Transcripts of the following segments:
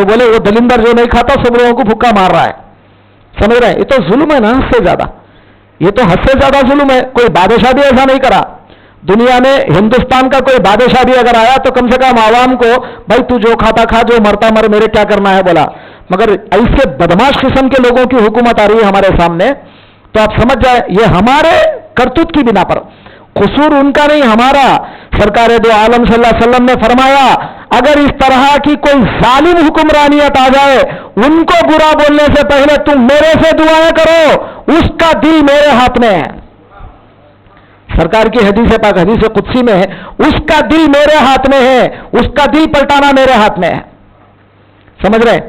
تو بولے وہ دلندر جو نہیں کھاتا سب لوگوں کو بھوکا مار رہا ہے. سمجھ رہے ہیں؟ یہ تو ظلم ہے نا حد سے زیادہ. یہ تو حد سے زیادہ ظلم ہے. کوئی بادشاہ بھی ایسا نہیں کرا دنیا میں. ہندوستان کا کوئی بادشاہ بھی اگر آیا تو کم سے کم عوام کو بھائی تو جو کھاتا کھا, جو مرتا مر, میرے کیا کرنا ہے بولا. مگر ایسے بدماش قسم کے لوگوں کی حکومت آ رہی ہے ہمارے سامنے, تو آپ سمجھ جائیں یہ ہمارے کرتوت کی بنا پر, قصور ان کا نہیں ہمارا. سرکار دو عالم صلی اللہ علیہ وسلم نے فرمایا اگر اس طرح کی کوئی ظالم حکمرانیت آ جائے, ان کو برا بولنے سے پہلے تم میرے سے دعائیں کرو, اس کا دل میرے ہاتھ میں ہے. سرکار کی حدیث پاک حدیث قدسی میں ہے, اس کا دل میرے ہاتھ میں ہے, اس کا دل پلٹانا میرے ہاتھ میں ہے. سمجھ رہے؟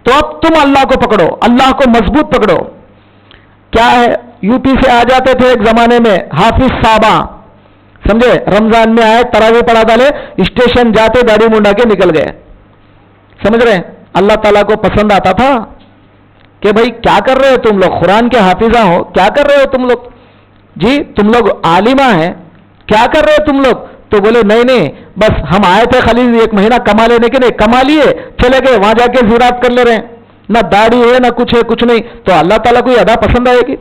تو اب تم اللہ کو پکڑو, اللہ کو مضبوط پکڑو. کیا ہے, یو پی سے آ جاتے تھے ایک زمانے میں حافظ صاحبہ, سمجھے, رمضان میں آئے, تراویح پڑھا ڈالے, اسٹیشن جاتے داڑھی منڈا کے نکل گئے. سمجھ رہے؟ اللہ تعالیٰ کو پسند آتا تھا کہ بھائی کیا کر رہے ہو تم لوگ, قرآن کے حافظہ ہو, کیا کر رہے ہو تم لوگ, جی تم لوگ عالمہ ہیں, کیا کر رہے ہو تم لوگ. تو بولے نہیں بس ہم آئے تھے خالی ایک مہینہ کما لینے کے لیے, کما لیے چلے گئے, وہاں جا کے زیارت کر لے رہے ہیں, نہ داڑھی ہے نہ کچھ ہے, کچھ نہیں. تو اللہ تعالیٰ کو یہ ادا پسند آئے گی؟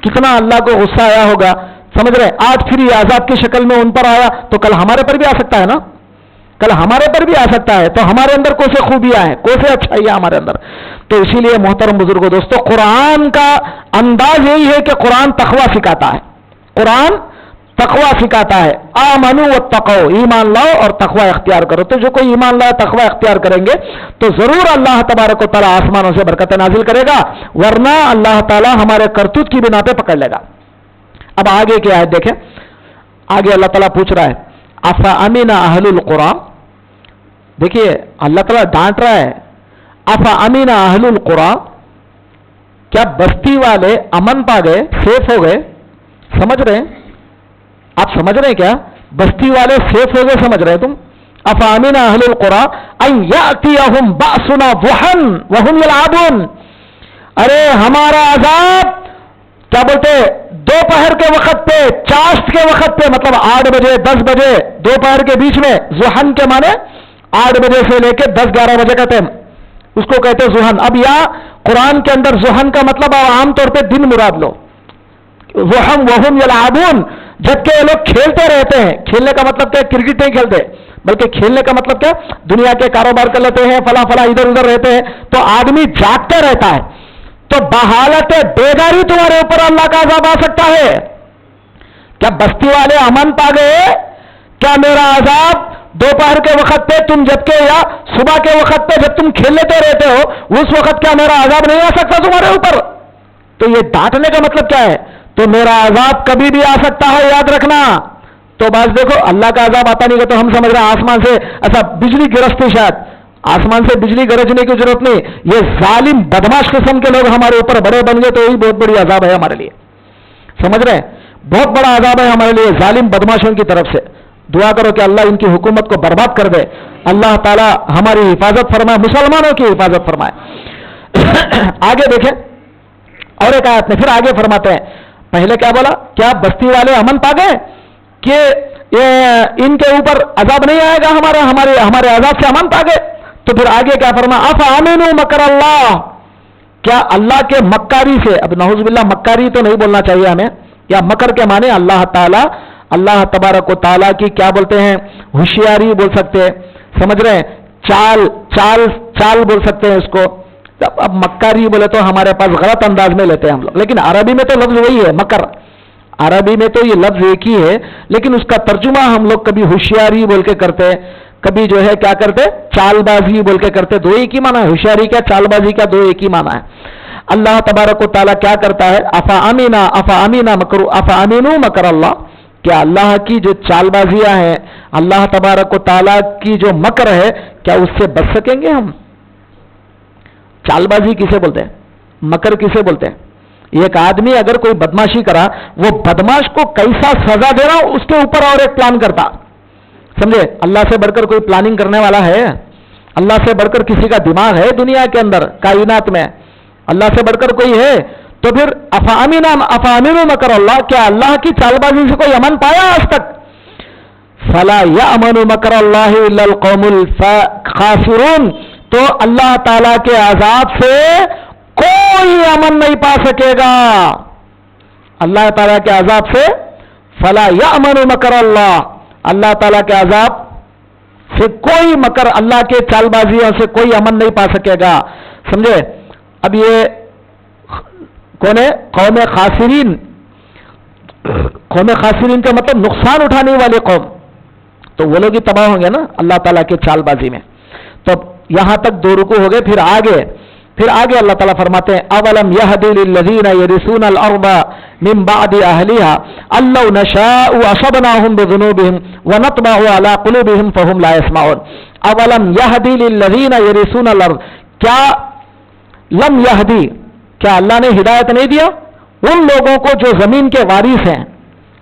کتنا اللہ کو غصہ آیا ہوگا. سمجھ رہے؟ آج پھر یہ عذاب کی شکل میں ان پر آیا تو کل ہمارے پر بھی آ سکتا ہے نا, کل ہمارے پر بھی آ سکتا ہے. تو ہمارے اندر کون سے خوبیاں ہیں, کون سے اچھائیاں ہمارے اندر. تو اسی لیے محترم بزرگوں دوستو, قرآن کا انداز یہی ہے کہ قرآن تقویٰ سکھاتا ہے. قرآن تقویٰ سکھاتا ہے. آمنو واتقوا, ایمان لاؤ اور تقویٰ اختیار کرو. تو جو کوئی ایمان لائے تقویٰ اختیار کریں گے تو ضرور اللہ تبارک و تعالیٰ آسمانوں سے برکتیں نازل کرے گا, ورنہ اللہ تعالیٰ ہمارے کرتوت کی بنا پہ پکڑ لے گا. اب آگے کیا ہے دیکھیں, آگے اللہ تعالیٰ پوچھ رہا ہے افا امین اہل القرآن. دیکھیے اللہ تعالیٰ ڈانٹ رہا ہے, افا امین اہل القرآن, کیا بستی والے امن پا گئے, سیف ہو گئے. سمجھ رہے ہیں آپ, سمجھ رہے ہیں کیا, بستی والے سیف ہو گئے, سمجھ رہے تم. افامن اہل القرى ان یاتیہم باسنا ضحا وهم یلعبون. ارے ہمارا عذاب کیا بولتے دوپہر کے وقت پہ, چاشت کے وقت پہ, مطلب 8 بجے 10 بجے دوپہر کے بیچ میں. ضحن کے معنی 8 بجے سے لے کے 10-11 بجے کا ٹائم, اس کو کہتے ضحن. اب یا قرآن کے اندر ضحن کا مطلب عام طور پہ دن مراد لو, وهم یلعبون, جبکہ یہ لوگ کھیلتے رہتے ہیں. کھیلنے کا مطلب کیا, کرکٹ نہیں کھیلتے, بلکہ کھیلنے کا مطلب کیا, دنیا کے کاروبار کر لیتے ہیں, فلاں فلاں ادھر ادھر رہتے ہیں. تو آدمی جاگتا رہتا ہے, تو بحالت بیداری تمہارے اوپر اللہ کا عذاب آ سکتا ہے. کیا بستی والے امن پا گئے, کیا میرا عذاب دوپہر کے وقت پہ تم جبکہ, یا صبح کے وقت پہ جب تم کھیلتے رہتے ہو, اس وقت کیا میرا عذاب نہیں آ سکتا تمہارے اوپر. تو یہ ڈانٹنے کا مطلب کیا ہے, تو میرا عذاب کبھی بھی آ سکتا ہے, یاد رکھنا. تو بس دیکھو اللہ کا عذاب آتا نہیں, تو ہم سمجھ رہے ہیں آسمان سے ایسا بجلی گرستی, شاید آسمان سے بجلی گرجنے کی ضرورت نہیں. یہ ظالم بدماش قسم کے لوگ ہمارے اوپر بڑے بن گئے, تو یہی بہت بڑی عذاب ہے ہمارے لیے. سمجھ رہے ہیں, بہت بڑا عذاب ہے ہمارے لیے ظالم بدماشوں کی طرف سے. دعا کرو کہ اللہ ان کی حکومت کو برباد کر دے, اللہ تعالیٰ ہماری حفاظت فرمائے, مسلمانوں کی حفاظت فرمائے. آگے دیکھیں اور ایک آیت میں پھر آگے فرماتے ہیں, پہلے کیا بولا, کیا بستی والے امن پا گئے کہ ان کے اوپر عذاب نہیں آئے گا, ہمارے عذاب سے امن پا گئے. تو پھر آگے کیا فرما, افامنوا مکر اللہ, کیا اللہ کے مکاری سے, اب نعوذ باللہ مکاری تو نہیں بولنا چاہیے ہمیں, یا مکر کے معنی اللہ تعالیٰ, اللہ تبارک و تعالیٰ کی کیا بولتے ہیں, ہوشیاری بول سکتے ہیں, سمجھ رہے ہیں, چال بول سکتے ہیں اس کو. اب مکاری بولے تو ہمارے پاس غلط انداز میں لیتے ہیں ہم لوگ, لیکن عربی میں تو لفظ وہی ہے مکر. عربی میں تو یہ لفظ ایک ہی ہے, لیکن اس کا ترجمہ ہم لوگ کبھی ہوشیاری بول کے کرتے, کبھی جو ہے کیا کرتے, چال بازی بول کے کرتے. دو ایک ہی معنی ہے, ہوشیاری کا چال بازی کا دو ایک ہی معنی ہے. اللہ تبارک و تعالیٰ کیا کرتا ہے, افامنوا مکر اللہ, کیا اللہ کی جو چال بازیاں ہیں, اللہ تبارک و تعالیٰ کی جو مکر ہے, کیا اس سے بچ سکیں گے ہم. چال بازی کسے بولتے ہیں, مکر کسے بولتے ہیں. ایک آدمی اگر کوئی بدماشی کرا, وہ بدماش کو کیسا سزا دے رہا اس کے اوپر اور ایک پلان کرتا. سمجھے, اللہ سے بڑھ کر کوئی پلاننگ کرنے والا ہے, اللہ سے بڑھ کر کسی کا دماغ ہے دنیا کے اندر کائنات میں, اللہ سے بڑھ کر کوئی ہے. تو پھر افامنوا مکر اللہ, کیا اللہ کی چال بازی سے کوئی امن پایا آج تک. فلا یامن مکر اللہ الا القوم الخاسرون, تو اللہ تعالی کے عذاب سے کوئی امن نہیں پا سکے گا. اللہ تعالیٰ کے عذاب سے فلا یأمن مکر اللہ, اللہ تعالیٰ کے عذاب سے کوئی مکر, اللہ کے چال بازیوں سے کوئی امن نہیں پا سکے گا. سمجھے؟ اب یہ کون ہے؟ قوم خاسرین. قوم خاسرین کا مطلب نقصان اٹھانے والی قوم, تو وہ لوگ ہی تباہ ہوں گے نا اللہ تعالیٰ کے چال بازی میں. تو یہاں تک 2 رکوع ہو گئے. پھر آگے اللہ تعالیٰ فرماتے ہیں اولم یہدی للذین یرثون الارض من بعد اہلها ان لو نشاء اصبناهم بذنوبهم ونطبع على قلوبهم فهم لا يسمعون. اولم یہدی للذین یرثون الارض, کیا لم یہدی, کیا اللہ نے ہدایت نہیں دیا ان لوگوں کو جو زمین کے وارث ہیں,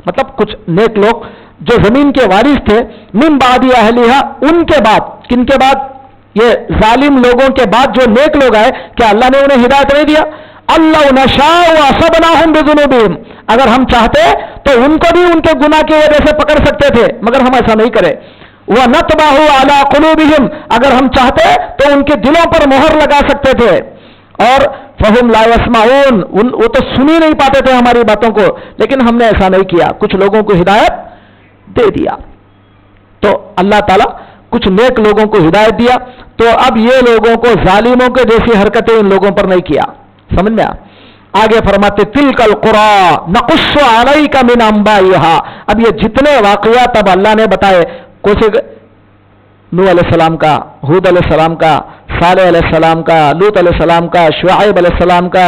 مطلب کچھ نیک لوگ جو زمین کے وارث تھے, من بعد اہلها, ان کے بعد, کن کے بعد؟ یہ ظالم لوگوں کے بعد جو نیک لوگ آئے, کیا اللہ نے انہیں ہدایت نہیں دیا؟ اللہ نشاء واصبناهم بذنوبهم, اگر ہم چاہتے تو ان کو بھی ان کے گناہ کی وجہ سے پکڑ سکتے تھے, مگر ہم ایسا نہیں کرے. ونطبع على قلوبهم, اگر ہم چاہتے تو ان کے دلوں پر مہر لگا سکتے تھے. اور فهم لا يسمعون, وہ تو سن ہی نہیں پاتے تھے ہماری باتوں کو, لیکن ہم نے ایسا نہیں کیا, کچھ لوگوں کو ہدایت دے دیا. تو اللہ تعالیٰ کچھ نیک لوگوں کو ہدایت دیا, تو اب یہ لوگوں کو ظالموں کے جیسی حرکتیں ان لوگوں پر نہیں کیا. سمجھ میں آگے فرماتے تلک القری نقص علیک من انبائها. اب یہ جتنے واقعات اب اللہ نے بتائے, نوح علیہ السلام کا, ہود علیہ السلام کا, صالح علیہ السلام کا, لوط علیہ السلام کا, شعیب علیہ السلام کا,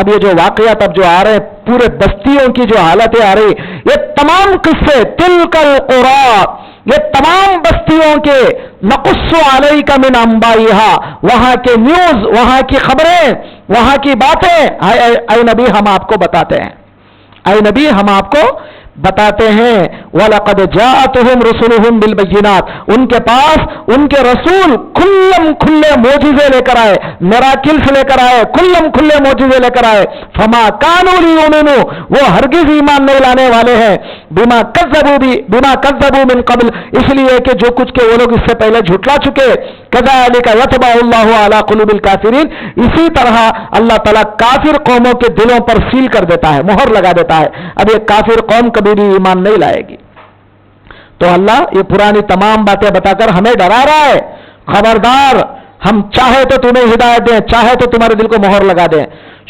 اب یہ جو واقعات اب جو آ رہے ہیں, پورے بستیوں کی جو حالتیں آ رہی, یہ تمام قصے تلک القری, یہ تمام بستیوں کے نقص علیک من انبائها, وہاں کے نیوز, وہاں کی خبریں, وہاں کی باتیں, اے نبی ہم آپ کو بتاتے ہیں, اے نبی ہم آپ کو بتاتے ہیں. وَلَقَدْ جَاءَتْهُمْ رُسُلُهُمْ بِالْبَيِّنَاتِ, ان کے پاس ان کے رسول کھلے معجزے لے کر آئے, میراکلز لے کر آئے, کھلے معجزے لے کر آئے. فَمَا كَانُوا لِيُؤْمِنُوا, وہ ہرگز ایمان نہیں لانے والے ہیں. بِمَا كَذَّبُوا مِن قَبْلِ, اس لیے کہ جو کچھ کہ وہ لوگ اس سے پہلے جھٹلا چکے. كَذَلِكَ يَطْبَعُ اللَّهُ عَلَى قُلُوبِ الْكَافِرِينَ, اسی طرح اللہ تعالیٰ کافر قوموں کے دلوں پر سیل کر دیتا ہے, مہر لگا دیتا ہے. اب یہ کافر قوم کبھی بھی ایمان نہیں لائے گی. تو اللہ یہ پرانی تمام باتیں بتا کر ہمیں ڈرا رہا ہے, خبردار, ہم چاہے تو تمہیں ہدایت دیں, چاہے تو تمہارے دل کو مہر لگا دیں.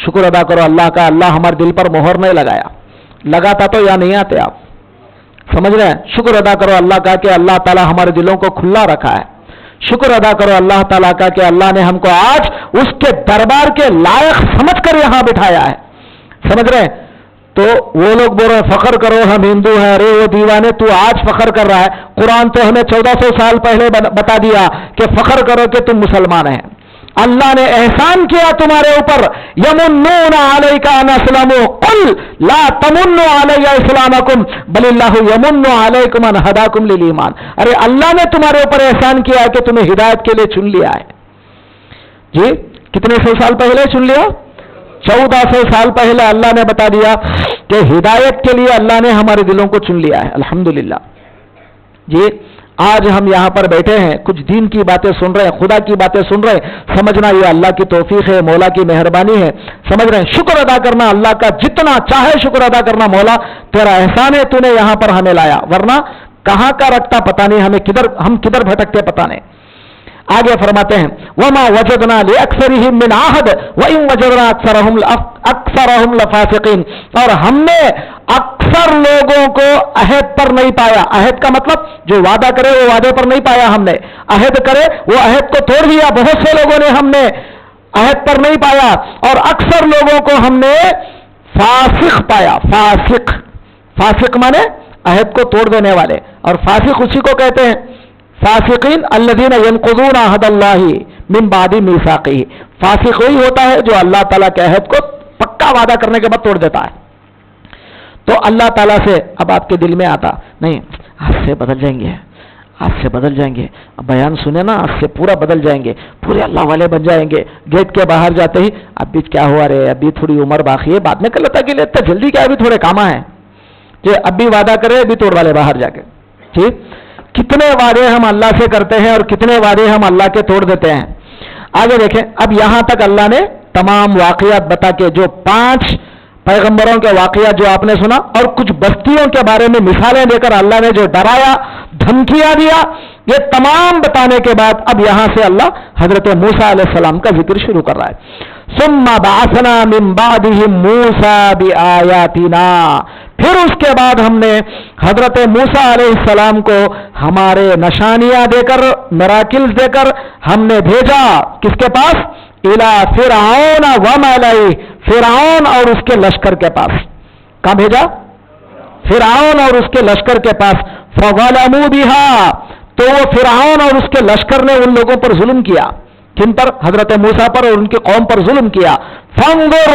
شکر ادا کرو اللہ کا, اللہ ہمارے دل پر مہر نہیں لگایا. لگاتا تو یا نہیں آتے آپ, سمجھ رہے ہیں؟ شکر ادا کرو اللہ کا کہ اللہ تعالیٰ ہمارے دلوں کو کھلا رکھا ہے. شکر ادا کرو اللہ تعالیٰ کا کہ اللہ نے ہم کو آج اس کے دربار کے لائق سمجھ کر یہاں بٹھایا ہے. سمجھ رہے ہیں؟ تو وہ لوگ بول رہے ہیں فخر کرو ہم ہندو ہیں, ارے وہ دیوانے تو آج فخر کر رہا ہے. قرآن تو ہمیں 1400 سال پہلے بتا دیا کہ فخر کرو کہ تم مسلمان ہیں. اللہ نے احسان کیا تمہارے اوپر. یمنون علیک ان اسلموا قل لا تمنوا علی اسلامکم بل اللہ یمن علیکم ان ہداکم للایمان. ارے اللہ نے تمہارے اوپر احسان کیا ہے کہ تمہیں ہدایت کے لیے چن لیا ہے. جی کتنے سو سال پہلے چن لیا؟ 1400 سال پہلے اللہ نے بتا دیا کہ ہدایت کے لیے اللہ نے ہمارے دلوں کو چن لیا ہے. الحمدللہ. جی آج ہم یہاں پر بیٹھے ہیں, کچھ دین کی باتیں سن رہے ہیں, خدا کی باتیں سن رہے ہیں, سمجھنا یہ اللہ کی توفیق ہے, مولا کی مہربانی ہے. سمجھ رہے ہیں؟ شکر ادا کرنا اللہ کا, جتنا چاہے شکر ادا کرنا. مولا تیرا احسان ہے, تو نے یہاں پر ہمیں لایا, ورنہ کہاں کا رکھتا پتہ نہیں, ہم کدھر بھٹکتے پتہ نہیں. آگے فرماتے ہیں وما وجدنا لاکثرهم من عہد وان وجدنا اکثرهم لفاسقین, اور ہم نے اکثر لوگوں کو عہد پر نہیں پایا. عہد کا مطلب جو وعدہ کرے وہ وعدے پر نہیں پایا ہم نے, عہد کرے وہ عہد کو توڑ دیا. بہت سے لوگوں نے ہم نے عہد پر نہیں پایا, اور اکثر لوگوں کو ہم نے فاسق پایا. فاسق مانے عہد کو توڑ دینے والے, اور فاسق اسی کو کہتے ہیں فاسقین الذین ینقضون عہد اللہ من بعد میثاقہ. فاسق وہی ہوتا ہے جو اللہ تعالیٰ کے عہد کو پکا وعدہ کرنے کے بعد توڑ دیتا ہے. تو اللہ تعالیٰ سے اب آپ کے دل میں آتا نہیں, آج سے بدل جائیں گے, آج سے بدل جائیں گے, بیان سنے نا, آج سے پورا بدل جائیں گے, پورے اللہ والے بن جائیں گے. گیٹ کے باہر جاتے ہی اب بھی کیا ہوا رہے, ابھی تھوڑی عمر باقی ہے, بعد میں کر لیتا کہ لیتا, جلدی کیا, ابھی تھوڑے کام ہیں. اب بھی وعدہ کرے, ابھی توڑ والے باہر جا کے. ٹھیک, کتنے وعدے ہم اللہ سے کرتے ہیں اور کتنے وعدے ہم اللہ کے توڑ دیتے ہیں. آگے دیکھیں. اب یہاں تک اللہ نے تمام واقعات بتا کے جو 5 پیغمبروں کے واقعات جو آپ نے سنا اور کچھ بستیوں کے بارے میں مثالیں دے کر اللہ نے جو ڈرایا دھمکیاں دیا، یہ تمام بتانے کے بعد اب یہاں سے اللہ حضرت موسیٰ علیہ السلام کا ذکر شروع کر رہا ہے. ثم بعثنا من بعدهم موسیٰ بآیاتنا، پھر اس کے بعد ہم نے حضرت موسیٰ علیہ السلام کو ہمارے نشانیاں دے کر، میراکلز دے کر ہم نے بھیجا. کس کے پاس؟ الی فرعون وملئہ، فرعون اور اس کے لشکر کے پاس. کہاں بھیجا؟ فرعون اور اس کے لشکر کے پاس. فظلموا بها، تو وہ فرعون اور اس کے لشکر نے ان لوگوں پر ظلم کیا. کن پر؟ حضرت موسیٰ پر اور ان کی قوم پر ظلم کیا. فانظر،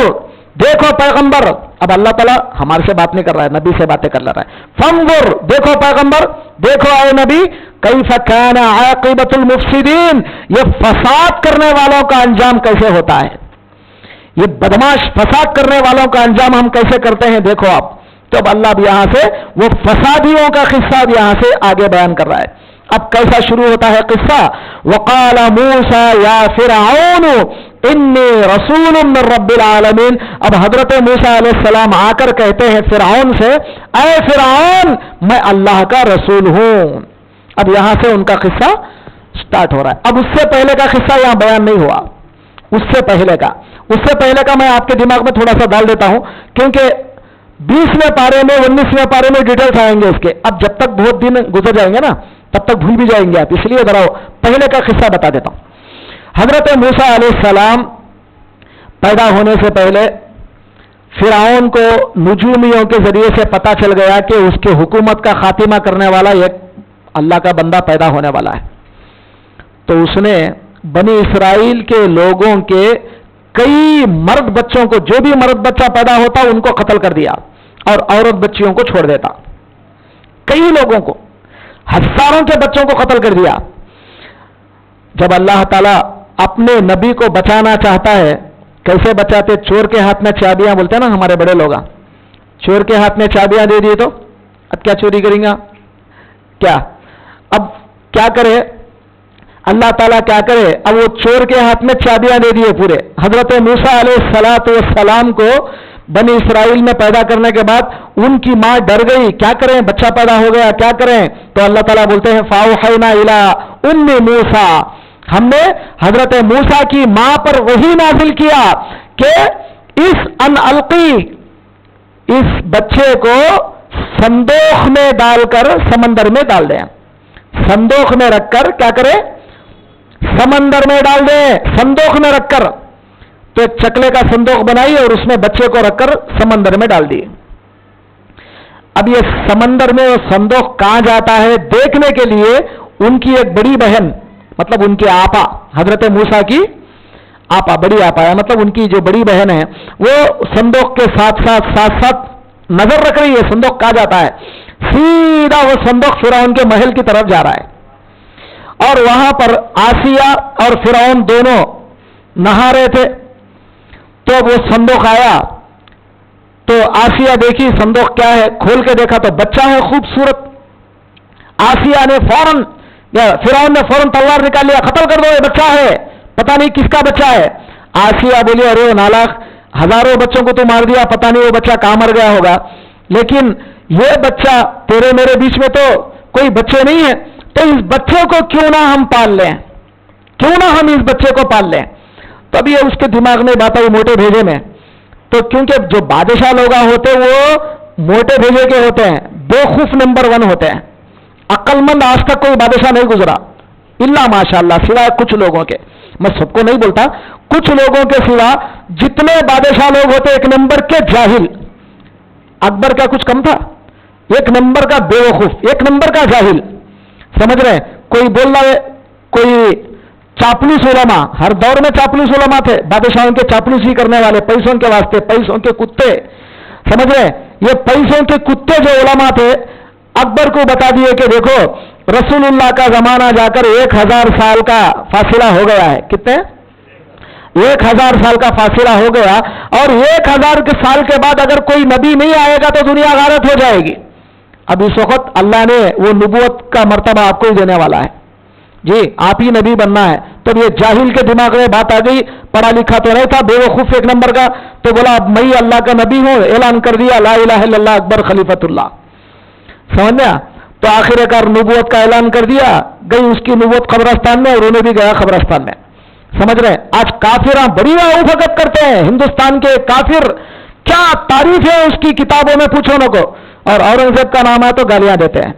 دیکھو پیغمبر، اب اللہ تعالیٰ ہمارے سے بات نہیں کر رہا ہے، نبی سے باتیں کر رہا ہے. فانظر، دیکھو پیغمبر، دیکھو اے نبی، کیف کان عاقبۃ المفسدین، یہ فساد کرنے والوں کا انجام کیسے ہوتا ہے، یہ بدماش فساد کرنے والوں کا انجام ہم کیسے کرتے ہیں، دیکھو آپ. تو اب اللہ بھی یہاں سے وہ فسادیوں کا قصہ بھی یہاں سے آگے بیان کر رہا ہے. اب کیسا شروع ہوتا ہے قصہ؟ وقال موسیٰ یا فرعون انی رسول من رب العالمین. اب حضرت موسیٰ علیہ السلام آ کر کہتے ہیں فرعون سے، اے فرعون، میں اللہ کا رسول ہوں. اب یہاں سے ان کا قصہ سٹارٹ ہو رہا ہے. اب اس سے پہلے کا قصہ یہاں بیان نہیں ہوا، اس سے پہلے کا میں آپ کے دماغ میں تھوڑا سا ڈال دیتا ہوں، کیونکہ 20ویں پارے میں 19ویں پارے میں ڈیٹیلز آئیں گے اس کے. اب جب تک بہت دن گزر جائیں گے نا تب تک بھول بھی جائیں گے آپ، اس لیے ذرا پہلے کا قصہ بتا دیتا ہوں. حضرت موسیٰ علیہ السلام پیدا ہونے سے پہلے فرعون کو نجومیوں کے ذریعے سے پتا چل گیا کہ اس کے حکومت کا خاتمہ کرنے والا ایک اللہ کا بندہ پیدا ہونے والا ہے. تو اس نے بنی اسرائیل کے لوگوں کے کئی مرد بچوں کو، جو بھی مرد بچہ پیدا ہوتا ان کو قتل کر دیا اور عورت بچیوں کو چھوڑ دیتا. کئی لوگوں کو، ہزاروں کے بچوں کو قتل کر دیا. جب اللہ تعالیٰ اپنے نبی کو بچانا چاہتا ہے، کیسے بچاتے؟ چور کے ہاتھ میں چابیاں، بولتے ہیں نا ہمارے بڑے لوگ، چور کے ہاتھ میں چابیاں دے دی تو اب کیا چوری کریں گا؟ کیا اب کیا کرے اللہ تعالیٰ؟ کیا کرے؟ اب وہ چور کے ہاتھ میں چابیاں دے دیے پورے. حضرت موسیٰ علیہ السلام کو بنی اسرائیل میں پیدا کرنے کے بعد ان کی ماں ڈر گئی، کیا کریں، بچہ پیدا ہو گیا، کیا کریں؟ تو اللہ تعالیٰ بولتے ہیں فَأَوْحَيْنَا إِلَىٰ أُمِّ مُوسَىٰ، ہم نے حضرت موسیٰ کی ماں پر وحی نازل کیا کہ اس ان القی، اس بچے کو صندوق میں ڈال کر سمندر میں ڈال دیں. صندوق میں رکھ کر کیا کرے؟ سمندر میں ڈال دیں. صندوق میں رکھ کر، تو ایک چکلے کا صندوق بنائی اور اس میں بچے کو رکھ کر سمندر میں ڈال دی. اب یہ سمندر میں وہ صندوق کہاں جاتا ہے دیکھنے کے لیے ان کی ایک بڑی بہن، مطلب ان کی آپا، حضرت موسیٰ کی آپا، بڑی آپا ہے، مطلب ان کی جو بڑی بہن ہے، وہ صندوق کے ساتھ ساتھ نظر رکھ رہی ہے صندوق کہاں جاتا ہے. سیدھا وہ صندوق فرعون کے محل کی طرف جا رہا ہے. اور وہاں پر آسیہ اور فرعون دونوں نہا رہے تھے. تو وہ صندوق آیا تو آسیہ دیکھی صندوق کیا ہے، کھول کے دیکھا تو بچہ ہے خوبصورت. آسیہ نے فرعون نے فوراً تلوار نکال لیا، قتل کر دو، یہ بچہ ہے، پتہ نہیں کس کا بچہ ہے. آسیہ بولی ارے نالاخ، ہزاروں بچوں کو تو مار دیا، پتہ نہیں وہ بچہ کہاں مر گیا ہوگا، لیکن یہ بچہ تیرے میرے بیچ میں تو کوئی بچے نہیں ہیں، تو اس بچے کو کیوں نہ ہم پال لیں، کیوں نہ ہم اس بچے کو پال لیں. تب یہ اس کے دماغ میں بات آئی موٹے بھیجے میں. تو کیونکہ جو بادشاہ لوگ ہوتے وہ موٹے بھیجے کے ہوتے ہیں، بیوقوف نمبر 1 ہوتے ہیں. عقل مند آج تک کوئی بادشاہ نہیں گزرا الا ماشاءاللہ، سوائے کچھ لوگوں کے. میں سب کو نہیں بولتا، کچھ لوگوں کے سوا جتنے بادشاہ لوگ ہوتے ایک نمبر کے جاہل. اکبر کا کچھ کم تھا، ایک نمبر کا بیوقوف، ایک نمبر کا جاہل. سمجھ رہے ہیں؟ کوئی بول رہا ہے، کوئی چاپلوس علماء، ہر دور میں چاپلوس علماء تھے، بادشاہوں کے چاپلوسی کرنے والے، پیسوں کے واسطے، پیسوں کے کتے. سمجھ رہے ہیں؟ یہ پیسوں کے کتے جو علماء تھے اکبر کو بتا دیے کہ دیکھو رسول اللہ کا زمانہ جا کر 1000 سال کا فاصلہ ہو گیا ہے. کتنے؟ 1000 سال کا فاصلہ ہو گیا، اور 1000 سال کے بعد اگر کوئی نبی نہیں آئے گا تو دنیا غارت ہو جائے گی. اب اس وقت اللہ نے وہ نبوت کا مرتبہ آپ کو ہی دینے والا ہے. جی آپ ہی نبی بننا ہے. تو یہ جاہل کے دماغ میں بات آ گئی, پڑھا لکھا تو نہیں تھا, بیوقوف ایک نمبر کا, تو بولا اب میں اللہ کا نبی ہوں, اعلان کر دیا لا الہ الا اللہ اکبر خلیفۃ اللہ. سمجھ گیا؟ تو آخر کار نبوت کا اعلان کر دیا, گئی اس کی نبوت قبرستان میں, اور انہیں بھی گیا قبرستان میں. سمجھ رہے ہیں؟ آج کافراں بڑی فقط کرتے ہیں, ہندوستان کے کافر کیا تعریف ہے اس کی کتابوں میں پوچھو نہ کو, اور اورنگزیب کا نام ہے تو گالیاں دیتے ہیں.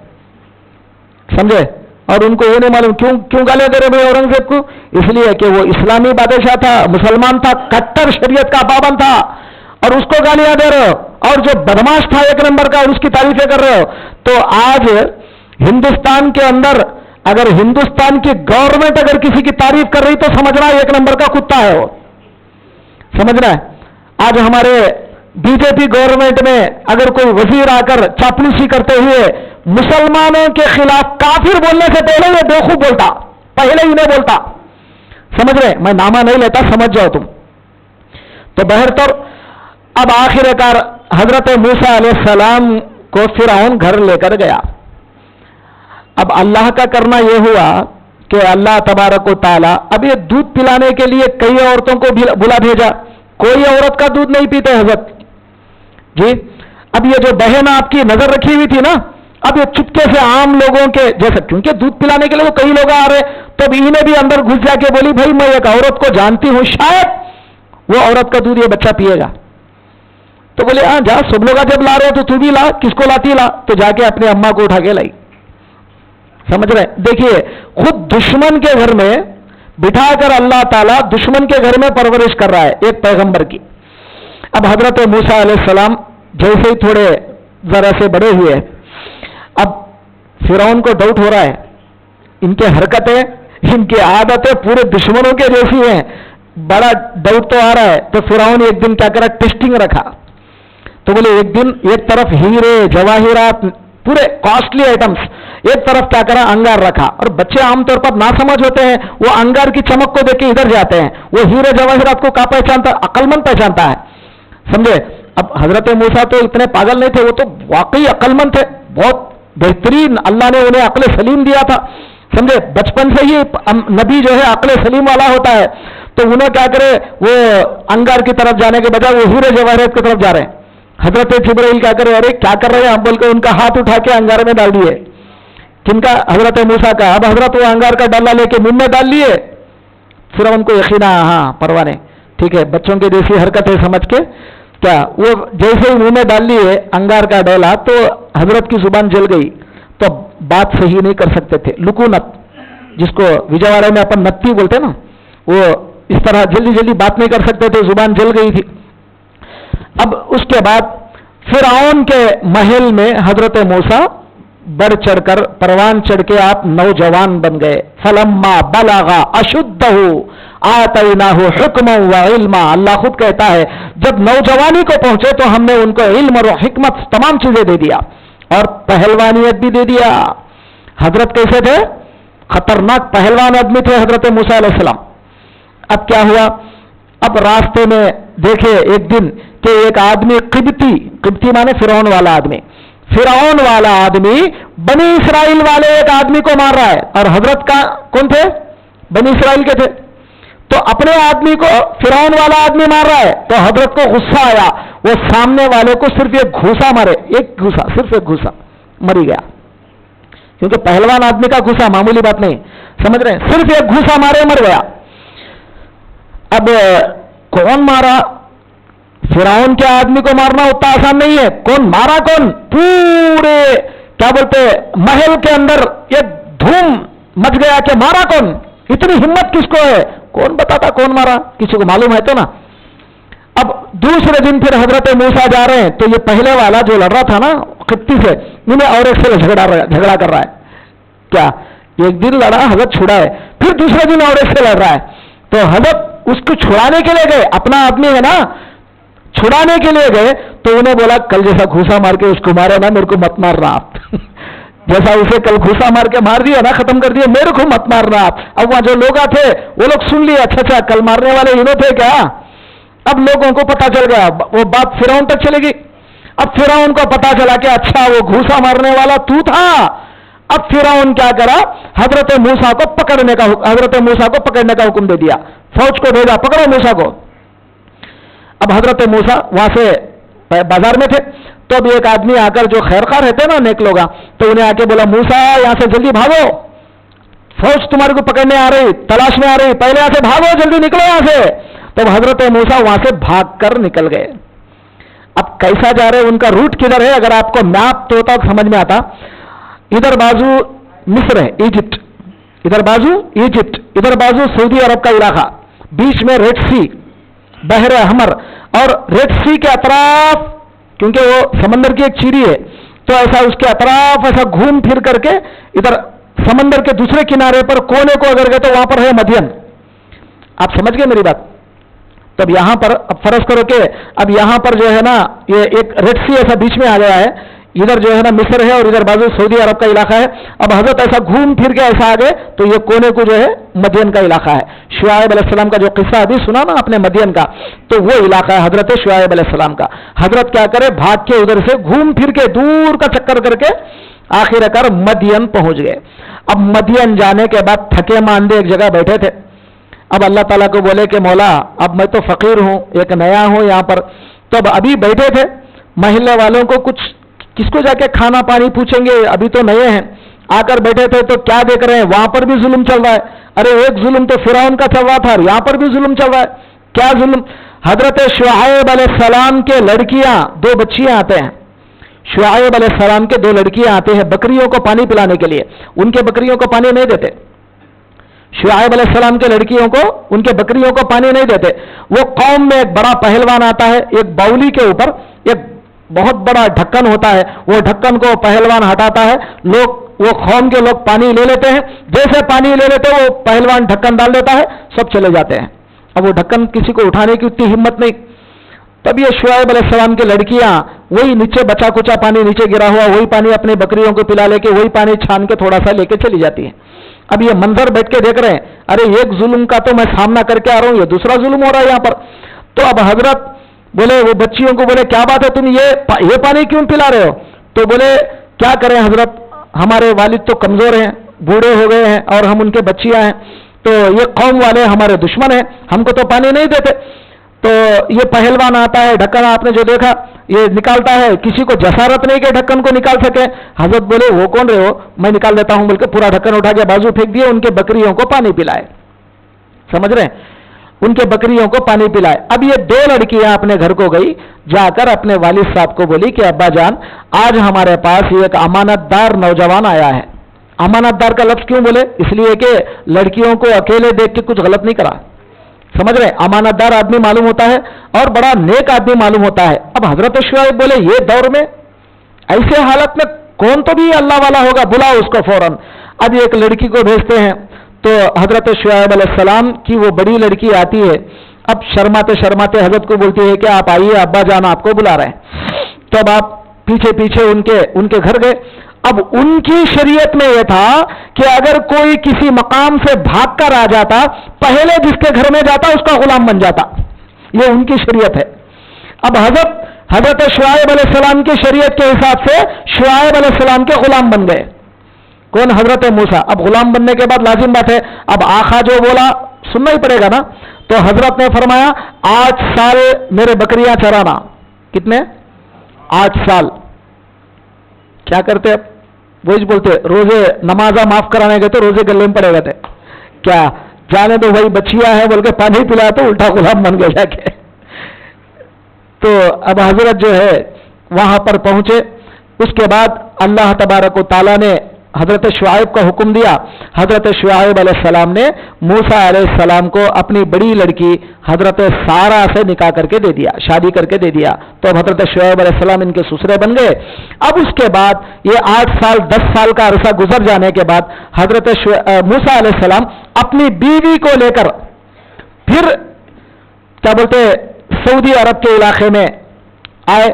سمجھے؟ اور ان کو یہ نہیں معلوم کیوں گالیاں دے رہے بھائی اورنگزیب کو؟ اس لیے کہ وہ اسلامی بادشاہ تھا, مسلمان تھا, کٹر شریعت کا پابند تھا, اور اس کو گالیاں دے رہے ہو. اور جو بدماش تھا ایک نمبر کا, اور اس کی تعریفیں کر رہے ہو. تو آج ہندوستان کے اندر اگر ہندوستان کی گورنمنٹ اگر کسی کی تعریف کر رہی تو سمجھنا ایک نمبر کا کتا ہے وہ. سمجھنا ہے؟ آج ہمارے بی جے پی گورنمنٹ میں اگر کوئی وزیر آ کر چاپلوسی کرتے ہوئے مسلمانوں کے خلاف کافر بولنے سے پہلے یہ بیوقوف بولتا, پہلے ہی نہیں بولتا. سمجھ رہے؟ میں نامہ نہیں لیتا, سمجھ جاؤ تم. تو بہرطور اب آخر کار حضرت موسیٰ علیہ السلام کو فرعون گھر لے کر گیا. اب اللہ کا کرنا یہ ہوا کہ اللہ تبارک و تعالیٰ اب یہ دودھ پلانے کے لیے کئی عورتوں کو بلا بھیجا. کوئی عورت کا دودھ نہیں پیتے حضرت جی. اب یہ جو بہن آپ کی نظر رکھی ہوئی تھی نا, اب یہ چپکے سے عام لوگوں کے جیسے, کیونکہ دودھ پلانے کے لیے تو کئی لوگ آ رہے, تو اب انہیں بھی اندر گھس جا کے بولی بھائی میں ایک عورت کو جانتی ہوں, شاید وہ عورت کا دودھ یہ بچہ پیے گا. تو بولے ہاں جا, سب لوگ جب لا رہے تو بھی لا, کس کو لاتی لا. تو جا کے اپنے اماں کو اٹھا کے لائی. سمجھ رہے؟ دیکھیے خود دشمن کے گھر میں بٹھا کر اللہ تعالیٰ دشمن کے گھر میں پرورش کر رہا ہے ایک پیغمبر کی. اب حضرت موسیٰ علیہ السلام جیسے ہی تھوڑے ذرا سے بڑے ہوئے, اب فرعون کو ڈاؤٹ ہو رہا ہے, ان کے حرکتیں ان کی عادتیں پورے دشمنوں کے جیسی ہیں, بڑا ڈاؤٹ تو آ رہا ہے. تو فرعون ایک دن کیا کرا, ٹیسٹنگ رکھا. تو بولے ایک دن ایک طرف ہیرے جواہرات پورے کاسٹلی آئٹمس, ایک طرف کیا کرا, انگار رکھا. اور بچے عام طور پر ناسمجھ ہوتے ہیں, وہ انگار کی چمک کو دیکھ کے ادھر جاتے ہیں, وہ ہیرے جواہرات کو کیا پہچانتا, عقل مند پہچانتا ہے. سمجھے؟ اب حضرت موسیٰ تو اتنے پاگل نہیں تھے, وہ تو واقعی عقل مند تھے, بہت بہترین اللہ نے انہیں عقل سلیم دیا تھا. سمجھے؟ بچپن سے ہی نبی جو ہے عقل سلیم والا ہوتا ہے. تو انہیں کیا کرے, وہ انگار کی طرف جانے کے بجائے وہ ہیرے جواہرات کی طرف جا رہے ہیں. حضرت جبرائیل کیا کرے, ارے کیا کر رہے ہیں آپ, بول کے ان کا ہاتھ اٹھا کے انگار میں ڈال دیے. کن کا؟ حضرت موسیٰ کا. اب حضرت وہ انگار کا ڈالا لے کے منہ میں ڈال لیے. پھر ان کو یقین آیا, ہاں پرواہ نہیں, ٹھیک ہے, بچوں کے جیسی حرکت ہے سمجھ کے. کیا وہ جیسے ہی منہ میں ڈال لیے انگار کا ڈالا تو حضرت کی زبان جل گئی. تو بات صحیح نہیں کر سکتے تھے, لکونت جس کو وجیواڑے میں اپن نتی بولتے نا, وہ اس طرح جلدی جلدی بات نہیں کر سکتے تھے, زبان جل گئی تھی. اب اس کے بعد فرعون کے محل میں حضرت موسیٰ بڑھ چڑھ کر پروان چڑھ کے آپ نوجوان بن گئے. فلما بلغا اشدہ آتیناہ حکما و علما. اللہ خود کہتا ہے جب نوجوانی کو پہنچے تو ہم نے ان کو علم اور حکمت تمام چیزیں دے دیا, اور پہلوانیت بھی دے دیا. حضرت کیسے تھے؟ خطرناک پہلوان آدمی تھے حضرت موسیٰ علیہ السلام. اب کیا ہوا, اب راستے میں دیکھے ایک دن کہ ایک آدمی قبطی مانے فرعون والا آدمی, فرعون والا آدمی بنی اسرائیل والے ایک آدمی کو مار رہا ہے. اور حضرت کا کون تھے؟ بنی اسرائیل کے تھے. تو اپنے آدمی کو فرعون والا آدمی مار رہا ہے, تو حضرت کو غصہ آیا, وہ سامنے والے کو صرف ایک گھوسا مارے, ایک گھوسا, صرف ایک گھوسا, مری گیا. کیونکہ پہلوان آدمی کا گھوسا معمولی بات نہیں, سمجھ رہے ہیں, صرف ایک گھوسا مارے مر گیا. اب کون مارا؟ فرعون کے آدمی کو مارنا اتنا آسان نہیں ہے. کون مارا؟ کون؟ پورے کیا بولتے محل کے اندر ایک دھوم مچ گیا کہ مارا کون, اتنی ہمت کس کو ہے, کون بتاتا کون مارا, کسی کو معلوم ہے تو نا. اب دوسرے دن پھر حضرت موسیٰ جا رہے ہیں, تو یہ پہلے والا جو لڑ رہا تھا نا قبطی سے, انہیں اور ایک سے جھگڑا کر رہا ہے. کیا ایک دن لڑا, حضرت چھڑا ہے, پھر دوسرے دن اور ایک سے لڑ رہا ہے. تو حضرت اس کو چھڑانے کے لیے گئے, اپنا آدمی ہے نا, چھڑانے کے لیے گئے. تو انہیں بولا کل جیسا گھوسا مار کے اس کو مارے نا, میرے کو مت مارنا آپ. جیسا اسے کل گھوسا مار کے مار دیا نا, ختم کر دیا, میرے کو مت مارنا آپ. اب وہاں جو لوگ تھے وہ لوگ سن لیے, اچھا کل مارنے والے انہوں تھے کیا. اب لوگوں کو پتا چل گیا, وہ بات فرعون تک چلے گی. اب فرعون کو پتا چلا کہ اچھا وہ گھوسا مارنے والا تو تھا. اب فرعون کیا کرا, حضرت موسیٰ کو پکڑنے کا حکم دے دیا, فوج کو بھیجا, پکڑو موسیٰ کو. اب حضرت موسیٰ وہاں سے بازار میں تھے, تو اب ایک آدمی آ کر, جو خیرخواہ رہتے نا نیک لوگا, تو انہیں آ کے بولا موسیٰ یہاں سے جلدی بھاگو, فوج تمہارے کو پکڑنے آ رہی, تلاش میں آ رہی, پہلے یہاں سے بھاگو, جلدی نکلو یہاں سے. تب حضرت موسیٰ وہاں سے بھاگ کر نکل گئے. اب کیسا جا رہے, ان کا روٹ کدھر ہے, اگر آپ کو میپ تو ہوتا سمجھ میں آتا. ادھر بازو مصر ہے, ایجپٹ, ادھر بازو ایجپٹ, ادھر بازو سعودی عرب کا علاقہ, بیچ میں ریڈ سی, بحر احمر, اور ریڈ سی کے اطراف, کیونکہ وہ سمندر کی ایک چیری ہے, تو ایسا اس کے اطراف ایسا گھوم پھر کر کے ادھر سمندر کے دوسرے کنارے پر کونے کو اگر گئے تو وہاں پر ہے مدین. آپ سمجھ گئے میری بات؟ تب یہاں پر اب فرض کرو کہ اب یہاں پر جو ہے نا یہ ایک ریڈ سی ایسا بیچ میں آ گیا ہے, ادھر جو ہے نا مصر ہے اور ادھر بازو سعودی عرب کا علاقہ ہے. اب حضرت ایسا گھوم پھر کے ایسا آ گئے تو یہ کونے کو جو ہے مدین کا علاقہ ہے. شعیب علیہ السلام کا جو قصہ ابھی سنا نا اپنے مدین کا, تو وہ علاقہ ہے حضرت شعیب علیہ السلام کا. حضرت کیا کرے, بھاگ کے ادھر سے گھوم پھر کے دور کا چکر کر کے آخر کار مدین پہنچ گئے. اب مدین جانے کے بعد تھکے ماندے ایک جگہ بیٹھے تھے. اب اللہ تعالیٰ کو بولے کہ مولا اب میں تو فقیر ہوں, ایک نیا ہوں یہاں پر, تو اب ابھی بیٹھے تھے, محلے والوں کو کچھ کس کو جا کے کھانا پانی پوچھیں گے, ابھی تو نئے ہیں, آ کر بیٹھے تھے تو کیا دیکھ رہے ہیں, وہاں پر بھی ظلم چل رہا ہے. ارے ایک ظلم تو فرعون کا چل رہا تھا, یہاں پر بھی ظلم چل رہا ہے. کیا ظلم؟ حضرت شعیب علیہ السلام کے لڑکیاں, 2 بچیاں آتے ہیں, شعیب علیہ السلام کے 2 لڑکیاں آتے ہیں بکریوں کو پانی پلانے کے لیے. ان کے بکریوں کو پانی نہیں دیتے, شعیب علیہ السلام کے لڑکیوں کو, ان کے بکریوں کو پانی نہیں دیتے. وہ قوم میں ایک بڑا پہلوان آتا ہے, ایک باولی کے اوپر ایک بہت بڑا ڈھکن ہوتا ہے, وہ ڈھکن کو پہلوان ہٹاتا ہے, لوگ وہ قوم کے لوگ پانی لے لیتے ہیں, جیسے پانی لے لیتے وہ پہلوان ڈھکن ڈال دیتا ہے, سب چلے جاتے ہیں. اب وہ ڈھکن کسی کو اٹھانے کی اتنی ہمت نہیں. تب یہ شعیب علیہ السلام کی لڑکیاں وہی نیچے بچا کچا پانی نیچے گرا ہوا, وہی پانی اپنی بکریوں کو پلا لے کے, وہی پانی چھان کے تھوڑا سا لے کے چلی جاتی ہیں. اب یہ منظر بیٹھ کے دیکھ رہے ہیں, ارے ایک ظلم کا تو میں سامنا کر کے آ رہا ہوں, یہ دوسرا ظلم ہو رہا ہے یہاں پر. تو اب حضرت بولے, وہ بچیوں کو بولے کیا بات ہے, تم یہ پانی کیوں پلا رہے ہو؟ تو بولے کیا کریں حضرت, ہمارے والد تو کمزور ہیں, بوڑھے ہو گئے ہیں, اور ہم ان کے بچیاں ہیں, تو یہ قوم والے ہمارے دشمن ہیں, ہم کو تو پانی نہیں دیتے. تو یہ پہلوان آتا ہے, ڈھکن آپ نے جو دیکھا یہ نکالتا ہے, کسی کو جسارت نہیں کہ ڈھکن کو نکال سکے. حضرت بولے وہ کون رہے ہو, میں نکال دیتا ہوں, بلکہ پورا ڈھکن اٹھا کے بازو پھینک دیے, ان کے بکریوں کو پانی پلائے. سمجھ رہے ہیں, ان کے بکریوں کو پانی پلائے. اب یہ 2 لڑکیاں اپنے گھر کو گئی, جا کر اپنے والد صاحب کو بولی کہ ابا جان آج ہمارے پاس ایک امانت دار نوجوان آیا ہے. امانت دار کا لفظ کیوں بولے؟ اس لیے کہ لڑکیوں کو اکیلے دیکھ کے کچھ غلط نہیں کرا. سمجھ رہے, امانت دار آدمی معلوم ہوتا ہے اور بڑا نیک آدمی معلوم ہوتا ہے. اب حضرت شعیب بولے یہ دور میں ایسے حالت میں کون تو بھی اللہ والا ہوگا, بلاؤ اس کو فوراً. اب ایک لڑکی کو بھیجتے ہیں, تو حضرت شعیب علیہ السلام کی وہ بڑی لڑکی آتی ہے. اب شرماتے شرماتے حضرت کو بولتی ہے کہ آپ آئیے, ابا جان آپ کو بلا رہے ہیں. تو اب آپ پیچھے پیچھے ان کے گھر گئے. اب ان کی شریعت میں یہ تھا کہ اگر کوئی کسی مقام سے بھاگ کر آ جاتا, پہلے جس کے گھر میں جاتا اس کا غلام بن جاتا. یہ ان کی شریعت ہے. اب حضرت شعیب علیہ السلام کی شریعت کے حساب سے شعیب علیہ السلام کے غلام بن گئے. کون؟ حضرت موسیٰ. اب غلام بننے کے بعد لازم بات ہے, اب آقا جو بولا سننا ہی پڑے گا نا. تو حضرت نے فرمایا 8 سال میرے بکریاں چرانا. کتنے؟ 8 سال. کیا کرتے اب؟ وہی بولتے روزے نمازہ معاف کرانے گئے تو روزے گلے میں پڑے گئے تھے. کیا جانے تو وہی بچیاں ہیں بول کے پانی پلایا تو الٹا غلام بن گئے جا کے. تو اب حضرت جو ہے وہاں پر پہنچے. اس کے بعد اللہ تبارک و تعالیٰ نے حضرت شعیب کا حکم دیا. حضرت شعیب علیہ السلام نے موسیٰ علیہ السلام کو اپنی بڑی لڑکی حضرت سارہ سے نکاح کر کے دے دیا, شادی کر کے دے دیا. تو اب حضرت شعیب علیہ السلام ان کے سسرے بن گئے. اب اس کے بعد یہ 8 سال 10 سال کا عرصہ گزر جانے کے بعد حضرت موسیٰ علیہ السلام اپنی بیوی کو لے کر پھر کیا بولتے سعودی عرب کے علاقے میں آئے.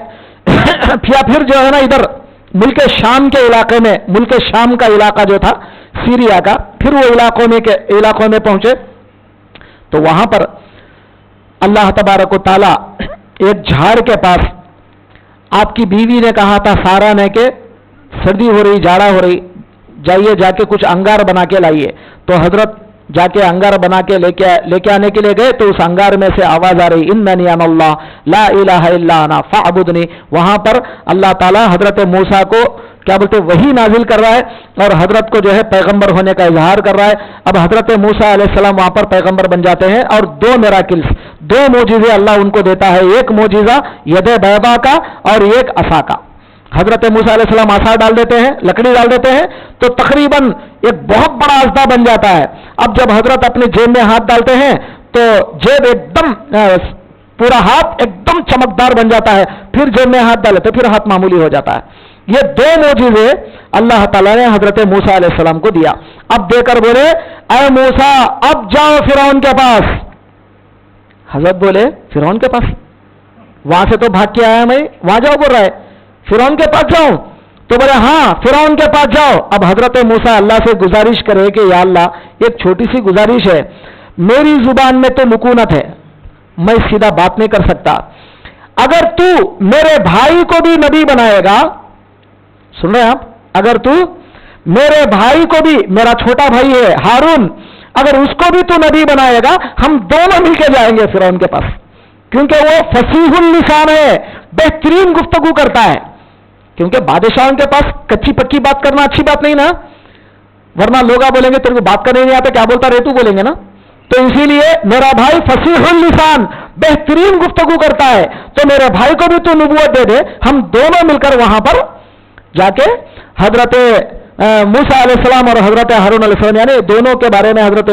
یا پھر جو ہے نا ادھر ملک شام کے علاقے میں, ملک شام کا علاقہ جو تھا سیریا کا, پھر وہ علاقوں میں پہنچے. تو وہاں پر اللہ تبارک و تعالیٰ ایک جھاڑ کے پاس آپ کی بیوی نے کہا تھا سارہ نے کہ سردی ہو رہی, جاڑا ہو رہی, جائیے جا کے کچھ انگار بنا کے لائیے. تو حضرت جا کے انگار بنا کے لے کے آنے کے لیے گئے تو اس انگار میں سے آواز آ رہی اننی انا اللہ لا الہ الا انا فاعبدنی. وہاں پر اللہ تعالیٰ حضرت موسیٰ کو کیا بولتے وہی نازل کر رہا ہے اور حضرت کو جو ہے پیغمبر ہونے کا اظہار کر رہا ہے. اب حضرت موسیٰ علیہ السلام وہاں پر پیغمبر بن جاتے ہیں اور 2 میراکلز 2 معجزے اللہ ان کو دیتا ہے. ایک معجزہ ید بیضاء کا اور ایک عصا کا. حضرت موسیٰ علیہ السلام عصا ڈال دیتے ہیں, لکڑی ڈال دیتے ہیں تو تقریباً ایک بہت بڑا اژدھا بن جاتا ہے. اب جب حضرت اپنے جیب میں ہاتھ ڈالتے ہیں تو جیب ایک دم پورا ہاتھ ایک دم چمکدار بن جاتا ہے. پھر جیب میں ہاتھ ڈالتے پھر ہاتھ معمولی ہو جاتا ہے. یہ 2 معجزے اللہ تعالیٰ نے حضرت موسیٰ علیہ السلام کو دیا. اب دے کر بولے اے موسیٰ اب جاؤ فرعون کے پاس. حضرت بولے فرعون کے پاس؟ وہاں سے تو بھاگ کے آیا میں, وہاں جاؤ بول رہا ہے فرعون کے پاس جاؤں؟ تو بولے ہاں فرعون کے پاس جاؤ. اب حضرت موسیٰ اللہ سے گزارش کرے کہ یا اللہ ایک چھوٹی سی گزارش ہے, میری زبان میں تو لکونت ہے, میں سیدھا بات نہیں کر سکتا. اگر تو میرے بھائی کو بھی نبی بنائے گا, سن رہے ہیں آپ, اگر تو میرے بھائی کو بھی, میرا چھوٹا بھائی ہے ہارون, اگر اس کو بھی تو نبی بنائے گا ہم دونوں مل کے جائیں گے فرعون کے پاس, کیونکہ وہ فصیح اللسان ہے, بہترین گفتگو کرتا ہے. کیونکہ بادشاہوں کے پاس کچی پکی بات کرنا اچھی بات نہیں نا, ورنہ لوگ بولیں گے تیرے کو بات کرنے نہیں آتا, کیا بولتا رہے تو بولیں گے نا. تو اسی لیے میرا بھائی فصیح اللسان بہترین گفتگو کرتا ہے, تو میرے بھائی کو بھی تو نبوت دے دے, ہم دونوں مل کر وہاں پر جا کے حضرت موسیٰ علیہ السلام اور حضرت ہارون علیہ السلام یعنی دونوں کے بارے میں حضرت